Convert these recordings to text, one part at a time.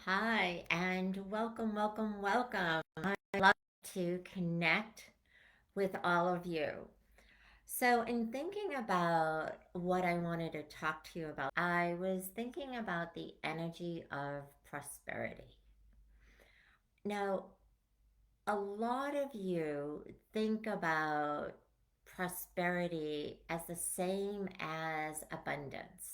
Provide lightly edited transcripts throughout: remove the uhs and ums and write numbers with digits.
Hi, and welcome, welcome, welcome. I love to connect with all of you. So, in thinking about what I wanted to talk to you about, I was thinking about the energy of prosperity. Now, a lot of you think about prosperity as the same as abundance.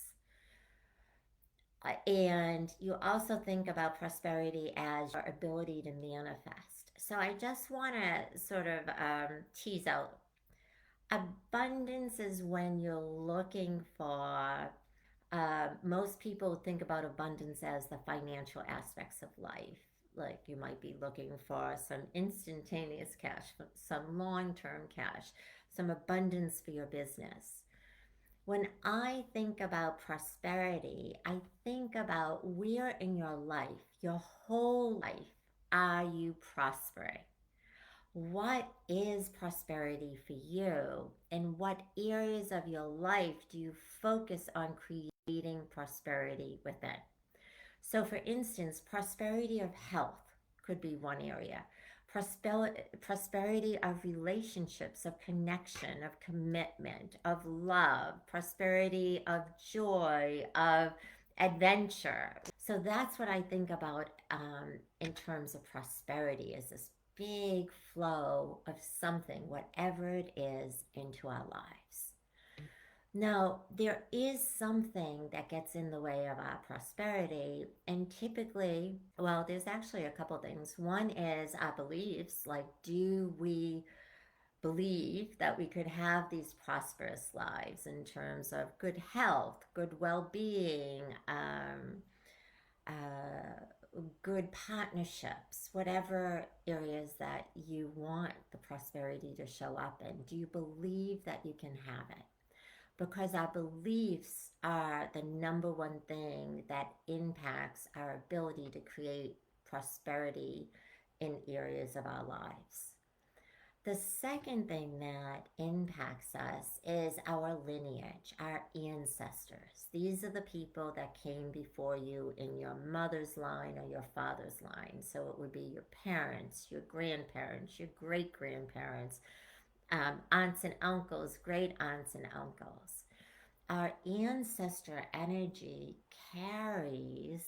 And you also think about prosperity as your ability to manifest. So I just want to sort of tease out abundance is when you're looking for, most people think about abundance as the financial aspects of life. Like you might be looking for some instantaneous cash, some long term cash, some abundance for your business. When I think about prosperity, I think about where in your life, your whole life, are you prospering? What is prosperity for you? And what areas of your life do you focus on creating prosperity within? So, for instance, prosperity of health could be one area. Prosperity of relationships, of connection, of commitment, of love, prosperity of joy, of adventure. So that's what I think about in terms of prosperity is this big flow of something, whatever it is, into our lives. Now, there is something that gets in the way of our prosperity, and typically, well, there's actually a couple things. One is our beliefs, like, do we believe that we could have these prosperous lives in terms of good health, good well being, good partnerships, whatever areas that you want the prosperity to show up in? Do you believe that you can have it? Because our beliefs are the number one thing that impacts our ability to create prosperity in areas of our lives. The second thing that impacts us is our lineage, our ancestors. These are the people that came before you in your mother's line or your father's line. So it would be your parents, your grandparents, your great grandparents, aunts and uncles, great aunts and uncles. Our ancestor energy carries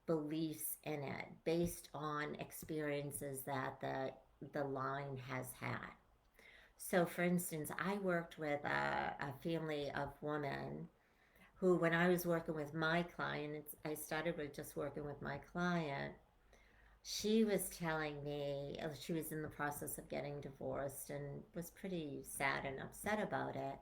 beliefs in it based on experiences that the line has had. So, for instance, I worked with a family of women who, when I was working with my client, I started with just working with my client. She was telling me she was in the process of getting divorced and was pretty sad and upset about it.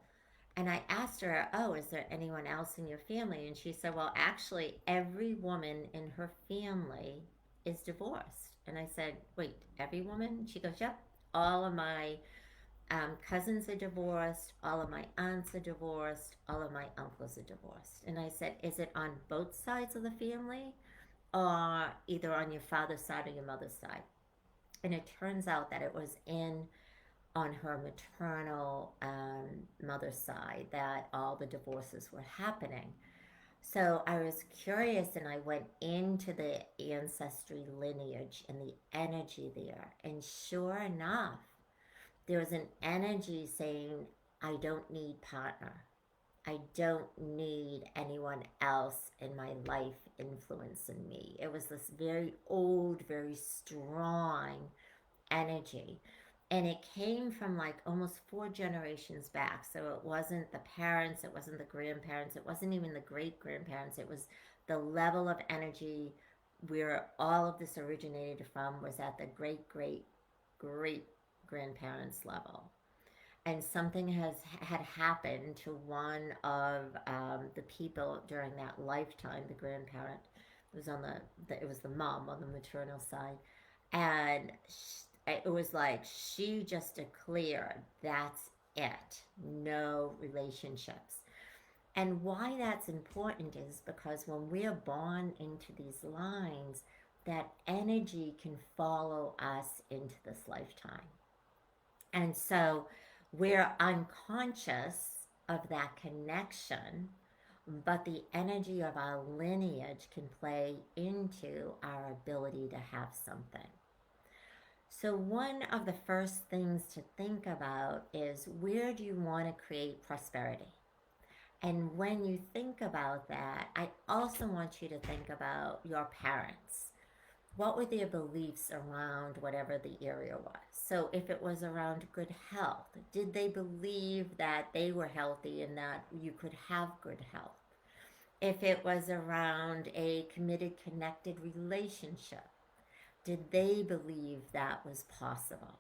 And I asked her, "Oh, is there anyone else in your family?" And she said, "Well, actually, every woman in her family is divorced." And I said, "Wait, every woman?" She goes, "Yep. All of my cousins are divorced. All of my aunts are divorced. All of my uncles are divorced." And I said, "Is it on both sides of the family or either on your father's side or your mother's side?" And it turns out that it was in on her maternal mother's side that all the divorces were happening. So I was curious and I went into the ancestry lineage and the energy there. And sure enough, there was an energy saying, I don't need partner. I don't need anyone else in my life influencing me. It was this very old, very strong energy. And it came from like almost four generations back. So it wasn't the parents, it wasn't the grandparents, it wasn't even the great grandparents. It was the level of energy where all of this originated from was at the great, great, great grandparents level. And something had happened to one of the people during that lifetime, the grandparent. It was on it was the mom on the maternal side, and it was like she just declared that's it, no relationships. And why that's important is because when we're born into these lines, that energy can follow us into this lifetime. And so we're unconscious of that connection but the energy of our lineage can play into our ability to have something. So, one of the first things to think about is, where do you want to create prosperity? And when you think about that, I also want you to think about your parents. What were their beliefs around whatever the area was? So, if it was around good health, did they believe that they were healthy and that you could have good health? If it was around a committed, connected relationship, did they believe that was possible?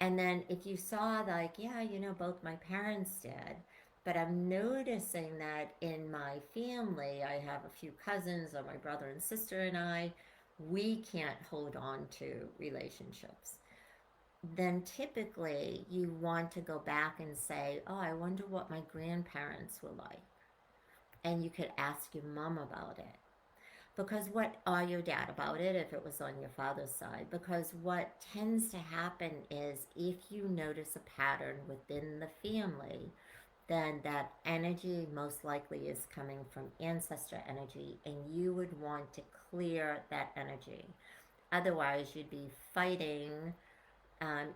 And then if you saw, like, yeah, both my parents did, but I'm noticing that in my family, I have a few cousins, or my brother and sister and I, we can't hold on to relationships. Then typically you want to go back and say, oh, I wonder what my grandparents were like. And you could ask your mom about it. Because what, or your dad about it if it was on your father's side. Because what tends to happen is, if you notice a pattern within the family, then that energy most likely is coming from ancestor energy, and you would want to clear that energy. Otherwise, you'd be fighting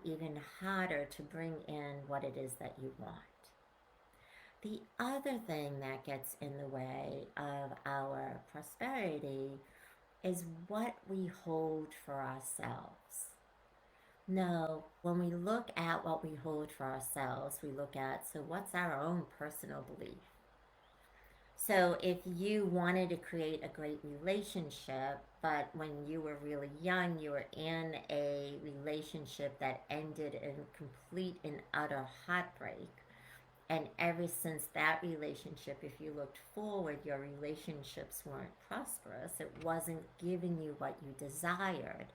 even harder to bring in what it is that you want. The other thing that gets in the way of our prosperity is what we hold for ourselves. No, when we look at what we hold for ourselves, we look at, so what's our own personal belief? So if you wanted to create a great relationship, but when you were really young, you were in a relationship that ended in complete and utter heartbreak, and ever since that relationship, if you looked forward, your relationships weren't prosperous, it wasn't giving you what you desired,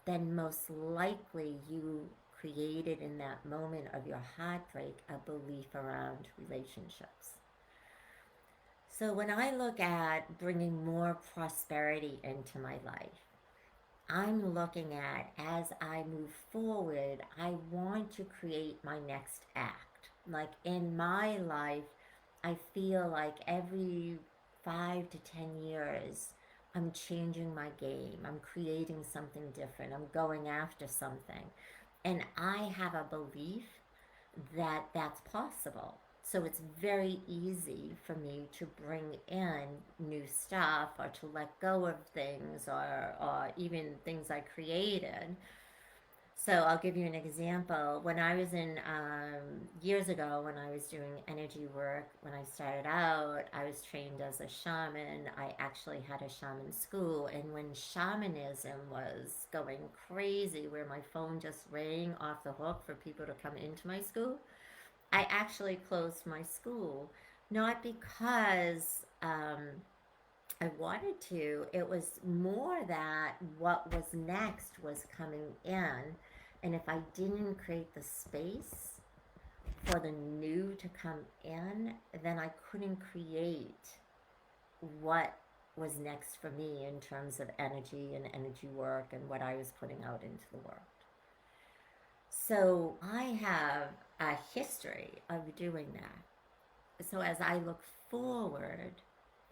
then most likely you created in that moment of your heartbreak a belief around relationships. So when I look at bringing more prosperity into my life, I'm looking at, as I move forward, I want to create my next act. Like in my life, I feel like every 5 to 10 years, I'm changing my game. I'm creating something different. I'm going after something. And I have a belief that that's possible. So it's very easy for me to bring in new stuff, or to let go of things, or even things I created. So I'll give you an example. When I was in, years ago, when I was doing energy work, when I started out, I was trained as a shaman. I actually had a shaman school. And when shamanism was going crazy, where my phone just rang off the hook for people to come into my school, I actually closed my school. Not because I wanted to, it was more that what was next was coming in. And if I didn't create the space for the new to come in, then I couldn't create what was next for me in terms of energy and energy work and what I was putting out into the world. So I have a history of doing that. So as I look forward,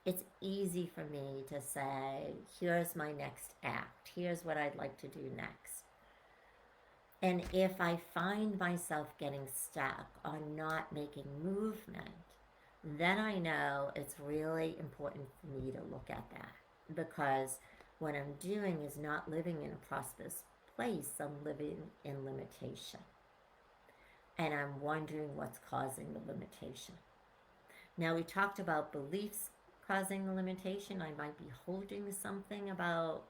it's easy for me to say, here's my next act, here's what I'd like to do next. And if I find myself getting stuck or not making movement, then I know it's really important for me to look at that, because what I'm doing is not living in a prosperous place, I'm living in limitation. And I'm wondering what's causing the limitation. Now, we talked about beliefs causing the limitation. I might be holding something about,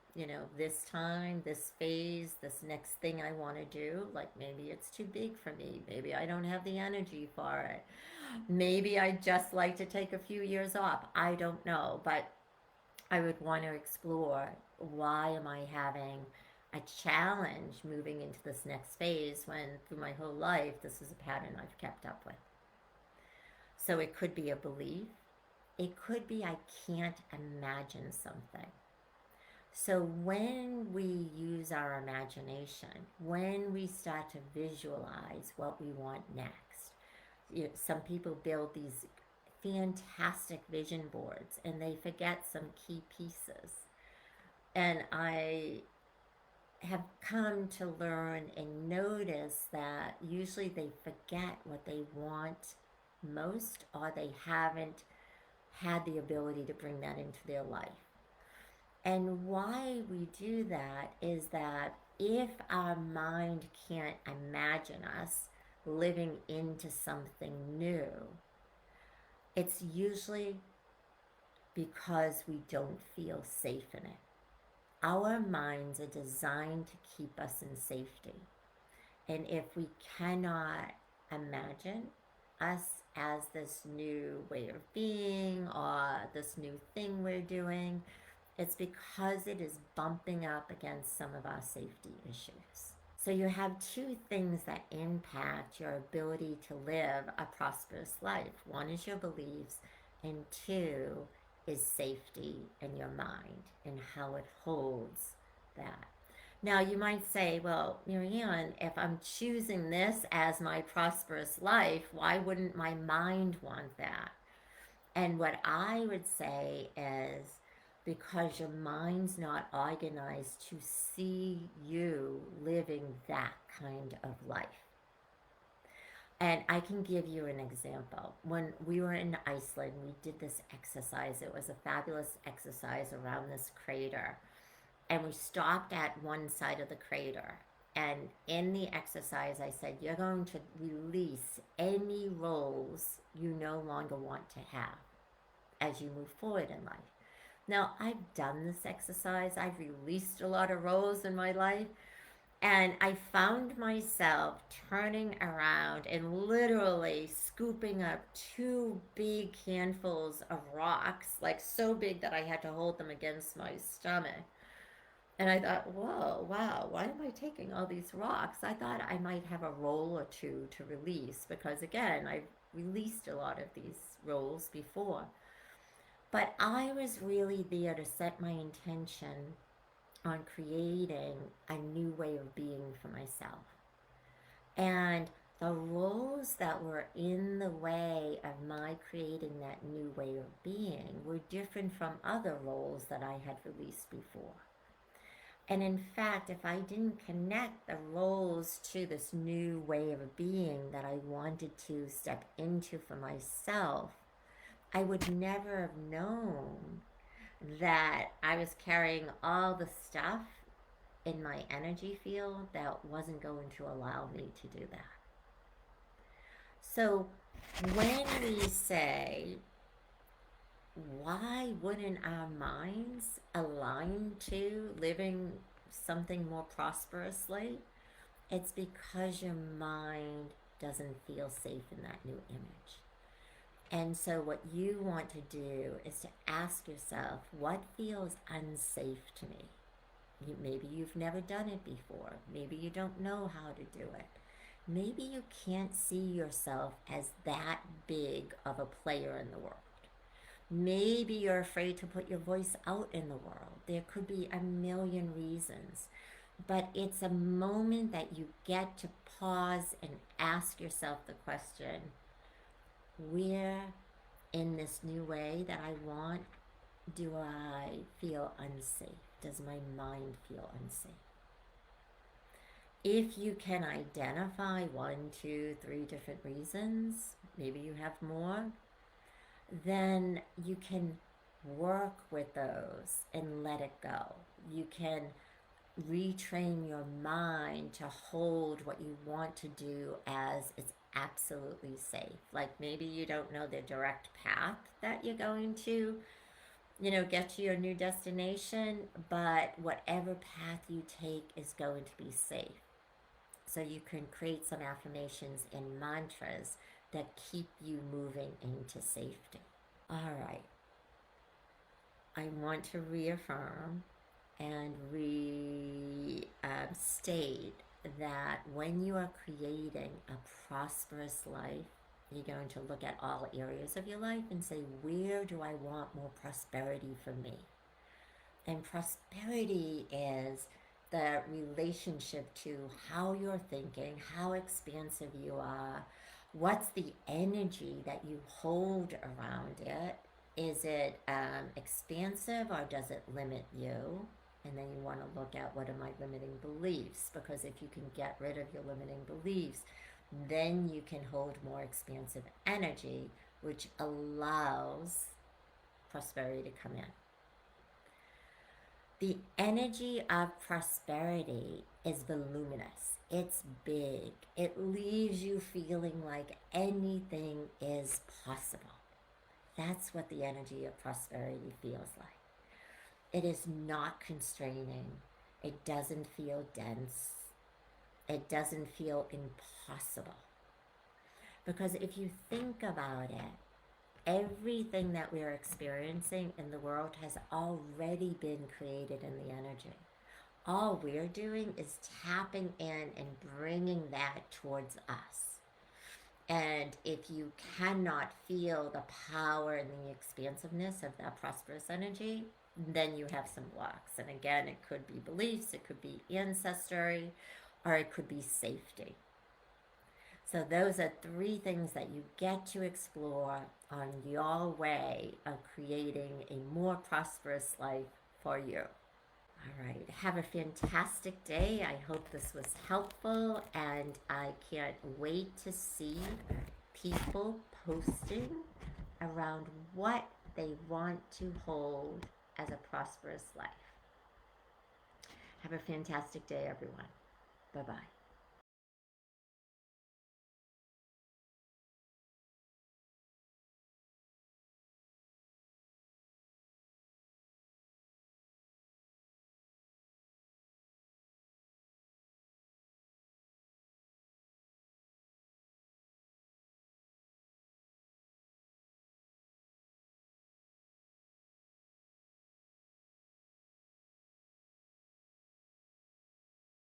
this time, this phase, this next thing I want to do. Like maybe it's too big for me. Maybe I don't have the energy for it. Maybe I just like to take a few years off. I don't know. But I would want to explore, why am I having a challenge moving into this next phase when through my whole life this is a pattern I've kept up with. So it could be a belief. It could be I can't imagine something. So when we use our imagination, when we start to visualize what we want next, some people build these fantastic vision boards and they forget some key pieces. And I have come to learn and notice that usually they forget what they want most, or they haven't had the ability to bring that into their life. And why we do that is that if our mind can't imagine us living into something new, it's usually because we don't feel safe in it. Our minds are designed to keep us in safety. And if we cannot imagine us as this new way of being or this new thing we're doing, it's because it is bumping up against some of our safety issues. So you have two things that impact your ability to live a prosperous life. One is your beliefs, and two is safety in your mind and how it holds that. Now, you might say, well, Marianne, if I'm choosing this as my prosperous life, why wouldn't my mind want that? And what I would say is because your mind's not organized to see you living that kind of life. And I can give you an example. When we were in Iceland, we did this exercise. It was a fabulous exercise around this crater. And we stopped at one side of the crater. And in the exercise, I said, you're going to release any roles you no longer want to have as you move forward in life. Now, I've done this exercise, I've released a lot of roles in my life, and I found myself turning around and literally scooping up two big handfuls of rocks, like so big that I had to hold them against my stomach. And I thought, whoa, wow, why am I taking all these rocks? I thought I might have a roll or two to release because, again, I've released a lot of these roles before. But I was really there to set my intention on creating a new way of being for myself. And the roles that were in the way of my creating that new way of being were different from other roles that I had released before. And in fact, if I didn't connect the roles to this new way of being that I wanted to step into for myself, I would never have known that I was carrying all the stuff in my energy field that wasn't going to allow me to do that. So when we say, why wouldn't our minds align to living something more prosperously? It's because your mind doesn't feel safe in that new image. And so, what you want to do is to ask yourself, what feels unsafe to me? Maybe you've never done it before. Maybe you don't know how to do it. Maybe you can't see yourself as that big of a player in the world. Maybe you're afraid to put your voice out in the world. There could be a million reasons. But it's a moment that you get to pause and ask yourself the question, where in this new way that I want do I feel unsafe? Does my mind feel unsafe? If you can identify one, two, three different reasons, maybe you have more, then you can work with those and let it go. You can retrain your mind to hold what you want to do as it's absolutely safe. Like maybe you don't know the direct path that you're going to, get to your new destination, but whatever path you take is going to be safe. So you can create some affirmations and mantras that keep you moving into safety. All right. I want to reaffirm and restate that when you are creating a prosperous life, you're going to look at all areas of your life and say, where do I want more prosperity for me? And prosperity is the relationship to how you're thinking, how expansive you are, What's the energy that you hold around it? Is it expansive or does it limit you? And then you want to look at, what are my limiting beliefs? Because if you can get rid of your limiting beliefs, then you can hold more expansive energy, which allows prosperity to come in. The energy of prosperity is voluminous. It's big. It leaves you feeling like anything is possible. That's what the energy of prosperity feels like. It is not constraining. It doesn't feel dense. It doesn't feel impossible. Because if you think about it, everything that we're experiencing in the world has already been created in the energy. All we're doing is tapping in and bringing that towards us. And if you cannot feel the power and the expansiveness of that prosperous energy, then you have some blocks. And again, it could be beliefs, it could be ancestry, or it could be safety. So those are three things that you get to explore on your way of creating a more prosperous life for you. All right, have a fantastic day. I hope this was helpful, and I can't wait to see people posting around what they want to hold as a prosperous life. Have a fantastic day, everyone. Bye bye.